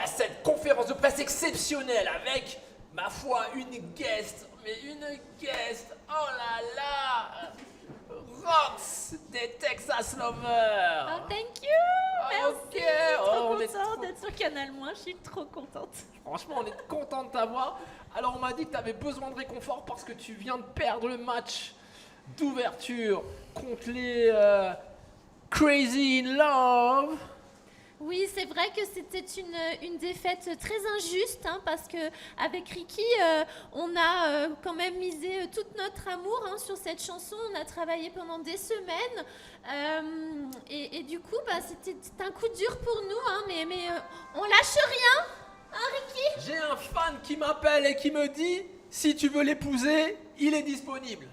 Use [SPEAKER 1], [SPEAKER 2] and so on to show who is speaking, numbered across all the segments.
[SPEAKER 1] cette conférence de presse exceptionnelle avec, ma foi, une guest, oh là là, Rox des Texas Lovers.
[SPEAKER 2] Oh, thank you! Merci!
[SPEAKER 1] Ok,
[SPEAKER 2] Trop
[SPEAKER 1] on est
[SPEAKER 2] contente d'être sur Canal Moins, je suis trop contente.
[SPEAKER 1] Franchement, on est content de t'avoir. Alors, on m'a dit que tu avais besoin de réconfort parce que tu viens de perdre le match d'ouverture contre les Crazy in Love.
[SPEAKER 2] Oui, c'est vrai que c'était une défaite très injuste, hein, parce que avec Ricky, on a quand même misé tout notre amour, hein, sur cette chanson. On a travaillé pendant des semaines, et du coup, c'était un coup dur pour nous, hein, mais on lâche rien, hein, Ricky?
[SPEAKER 1] J'ai un fan qui m'appelle et qui me dit si tu veux l'épouser, il est disponible.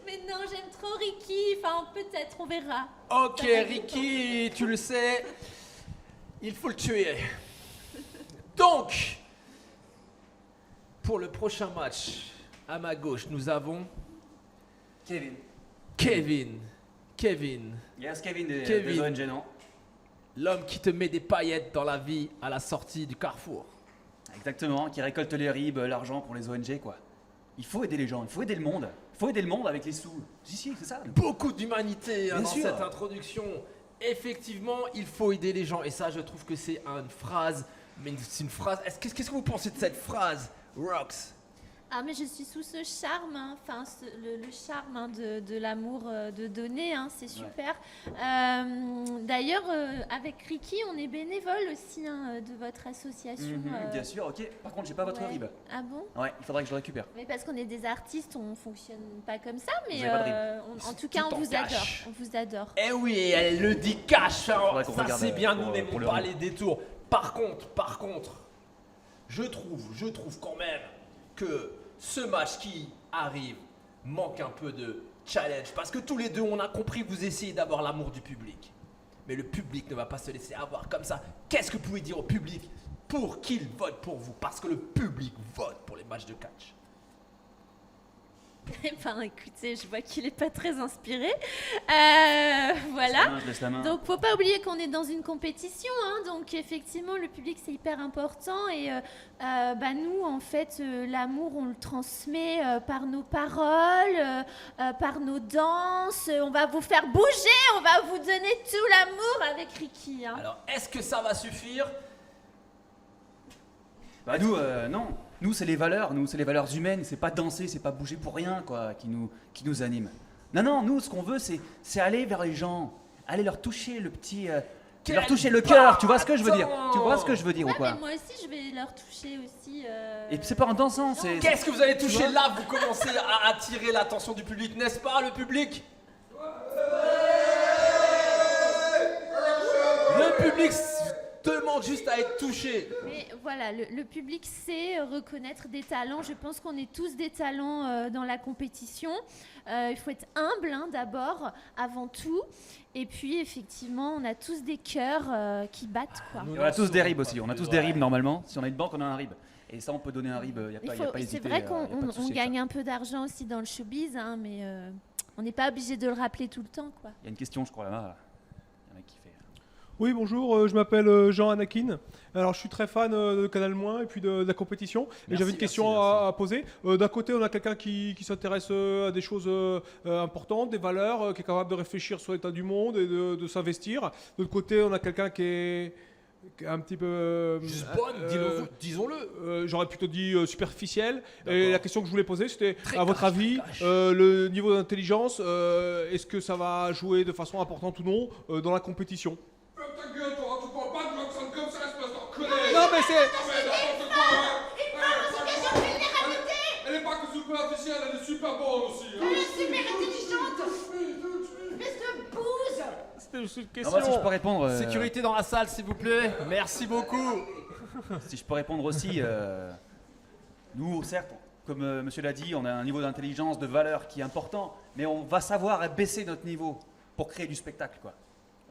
[SPEAKER 2] Mais non, j'aime trop Ricky. Enfin, peut-être, on verra.
[SPEAKER 1] Ok, Ricky, tu le sais, il faut le tuer. Donc, pour le prochain match, à ma gauche, nous avons Kevin.
[SPEAKER 3] Yes, Kevin des
[SPEAKER 1] Kevin.
[SPEAKER 3] ONG, non?
[SPEAKER 1] L'homme qui te met des paillettes dans la vie à la sortie du carrefour.
[SPEAKER 3] Exactement, qui récolte les ribes, l'argent pour les ONG, quoi. Il faut aider les gens, il faut aider le monde. Il faut aider le monde avec les sous. Si, c'est ça.
[SPEAKER 1] Beaucoup d'humanité
[SPEAKER 3] Bien
[SPEAKER 1] dans
[SPEAKER 3] sûr.
[SPEAKER 1] cette introduction. Effectivement, il faut aider les gens. Et ça, je trouve que c'est une phrase. Mais c'est une phrase. Qu'est-ce que vous pensez de cette phrase, Rox?
[SPEAKER 2] Ah, mais je suis sous ce charme, hein. Enfin, le charme, hein, de l'amour de donner, hein, c'est super. D'ailleurs, avec Ricky, on est bénévole aussi, hein, de votre association.
[SPEAKER 3] Bien sûr, ok. Par contre, j'ai pas votre
[SPEAKER 2] ouais.
[SPEAKER 3] rib.
[SPEAKER 2] Ah bon?
[SPEAKER 3] Ouais, il faudrait que je le récupère.
[SPEAKER 2] Mais parce qu'on est des artistes, on fonctionne pas comme ça, mais
[SPEAKER 3] Vous avez pas de
[SPEAKER 2] en tout cas,
[SPEAKER 1] Tout
[SPEAKER 2] on
[SPEAKER 1] en
[SPEAKER 2] vous
[SPEAKER 1] cash.
[SPEAKER 2] adore. On vous adore.
[SPEAKER 1] Eh oui, elle le dit cash. Hein.
[SPEAKER 3] Faudrait qu'on
[SPEAKER 1] Ça,
[SPEAKER 3] regarde,
[SPEAKER 1] c'est bien,
[SPEAKER 3] pour-
[SPEAKER 1] nous n'aimons
[SPEAKER 3] pour le
[SPEAKER 1] pas
[SPEAKER 3] rire.
[SPEAKER 1] les détours. Par contre, je trouve quand même que ce match qui arrive manque un peu de challenge. Parce que tous les deux, on a compris que vous essayez d'avoir l'amour du public. Mais le public ne va pas se laisser avoir comme ça. Qu'est-ce que vous pouvez dire au public pour qu'il vote pour vous? Parce que le public vote pour les matchs de catch.
[SPEAKER 2] Enfin, écoutez, je vois qu'il est pas très inspiré. Voilà.
[SPEAKER 3] Je laisse la main.
[SPEAKER 2] Donc, faut pas oublier qu'on est dans une compétition, hein. Donc, effectivement, le public c'est hyper important, et nous, en fait, l'amour, on le transmet par nos paroles, par nos danses. On va vous faire bouger, on va vous donner tout l'amour avec Ricky, hein.
[SPEAKER 1] Alors, est-ce que ça va suffire?
[SPEAKER 3] Bah nous, non. Nous, c'est les valeurs humaines. C'est pas danser, c'est pas bouger pour rien, quoi, qui nous anime. Non, nous, ce qu'on veut, c'est aller vers les gens, aller leur toucher le petit, leur toucher le cœur. Tu vois ce que je veux dire? Tu vois ce que je veux dire ou
[SPEAKER 2] Ouais,
[SPEAKER 3] quoi?
[SPEAKER 2] mais moi aussi, je vais leur toucher aussi.
[SPEAKER 3] Et c'est pas en dansant, c'est.
[SPEAKER 1] Qu'est-ce que vous allez toucher
[SPEAKER 3] vois
[SPEAKER 1] là? Vous commencez à attirer l'attention du public, n'est-ce pas, le public? Le public demande juste à être touché.
[SPEAKER 2] Mais voilà, le public sait reconnaître des talents. Je pense qu'on est tous des talents dans la compétition. Il faut être humble, hein, d'abord, avant tout. Et puis, effectivement, on a tous des cœurs qui battent, quoi.
[SPEAKER 3] Et on a tous des ribs aussi. On a tous des ribs normalement. Si on a une banque, on a un rib. Et ça, on peut donner un rib. Y a pas
[SPEAKER 2] C'est
[SPEAKER 3] hésiter,
[SPEAKER 2] vrai
[SPEAKER 3] y a
[SPEAKER 2] qu'on
[SPEAKER 3] pas de souci avec
[SPEAKER 2] gagne un peu d'argent aussi dans le showbiz, hein, mais on n'est pas obligé de le rappeler tout le temps, quoi.
[SPEAKER 3] Il y a une question, je crois, là-bas. Il y a un mec qui fait.
[SPEAKER 4] Oui, bonjour, je m'appelle Jean Anakin. Alors, je suis très fan de Canal Moins et puis de la compétition. Et
[SPEAKER 3] Merci,
[SPEAKER 4] j'avais une question
[SPEAKER 3] merci.
[SPEAKER 4] à poser. D'un côté, on a quelqu'un qui s'intéresse à des choses importantes, des valeurs, qui est capable de réfléchir sur l'état du monde et de s'investir. De l'autre côté, on a quelqu'un qui est un petit peu...
[SPEAKER 1] Juste bonne, disons-le.
[SPEAKER 4] J'aurais plutôt dit superficiel. Et
[SPEAKER 1] D'accord.
[SPEAKER 4] la question que je voulais poser, c'était,
[SPEAKER 1] Très
[SPEAKER 4] à votre
[SPEAKER 1] cash,
[SPEAKER 4] avis,
[SPEAKER 1] très cash.
[SPEAKER 4] le niveau d'intelligence, est-ce que ça va jouer de façon importante ou non dans la compétition?
[SPEAKER 5] Ta gueule, toi, tu parles pas de Roxane comme ça, espèce d'enculé!
[SPEAKER 4] Non, mais c'est...
[SPEAKER 5] Non, mais n'importe quoi, hein! Elle est pas que superficielle, elle est super bonne aussi, hein!
[SPEAKER 4] C'était juste une
[SPEAKER 3] Non,
[SPEAKER 4] question.
[SPEAKER 3] moi, si je peux répondre.
[SPEAKER 1] Sécurité dans la salle, s'il vous plaît. Merci beaucoup.
[SPEAKER 3] Si je peux répondre aussi, nous, certes, comme monsieur l'a dit, on a un niveau d'intelligence, de valeur qui est important, mais on va savoir baisser notre niveau pour créer du spectacle, quoi.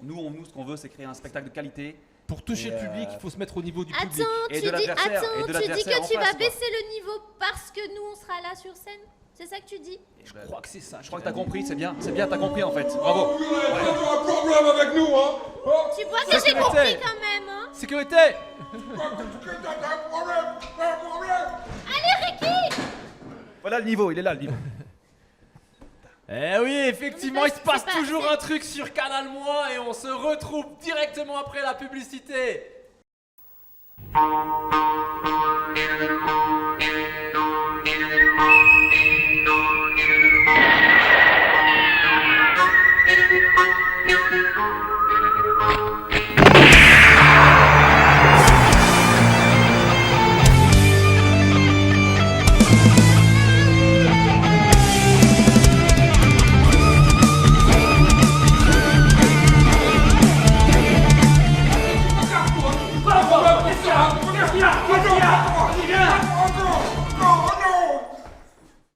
[SPEAKER 3] Nous, ce qu'on veut, c'est créer un spectacle de qualité
[SPEAKER 1] Pour toucher le public, il faut se mettre au niveau du public.
[SPEAKER 3] Et de l'adversaire, et de
[SPEAKER 2] tu dis
[SPEAKER 3] l'adversaire
[SPEAKER 2] que
[SPEAKER 3] en
[SPEAKER 2] tu vas
[SPEAKER 3] face, quoi.
[SPEAKER 2] baisser le niveau parce que nous on sera là sur scène. C'est ça que tu dis?
[SPEAKER 1] Je crois que c'est ça.
[SPEAKER 3] Je crois que t'as compris, c'est bien, t'as compris en fait. Bravo.
[SPEAKER 5] Vous n'avez pas un problème avec nous, hein?
[SPEAKER 2] Tu vois que j'ai
[SPEAKER 1] Sécurité.
[SPEAKER 2] compris quand même, hein?
[SPEAKER 1] Sécurité.
[SPEAKER 5] T'as un problème?
[SPEAKER 3] Voilà le niveau, il est là le niveau.
[SPEAKER 1] Eh oui, effectivement,
[SPEAKER 2] Mais
[SPEAKER 1] il se passe
[SPEAKER 2] c'est pas-
[SPEAKER 1] toujours
[SPEAKER 2] c'est-
[SPEAKER 1] un truc sur Canal Moi et on se retrouve directement après la publicité.